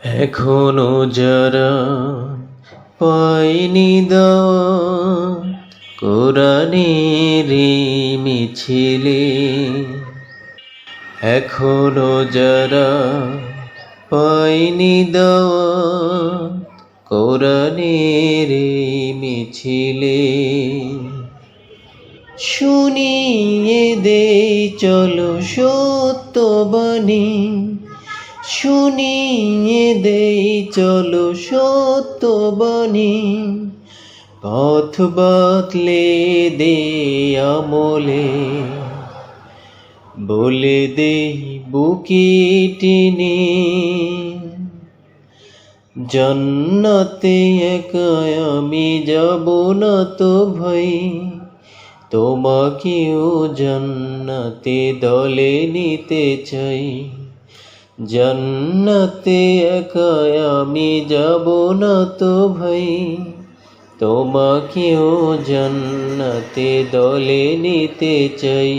এখনো যারা পায়নি দেওয়া কোরআনের মিছিলে, এখনো যারা পায়নি দেওয়া কোরআনের মিছিলে, শুনিয়ে দেই চলো সত্যবাণী, শুনিয়ে দেই চলো সত্যবাণী, পথ বাতলে দে আমলে, বলে দেই বুকে টেনে, জান্নাতে একা আমি যাব না তো ভাই, তোমাকেও জান্নাতে দলে নিতে চাই। জান্নাতে একা আমি যাব না তো ভাই, তোমাকেও জান্নাতে দলে নিতে চাই।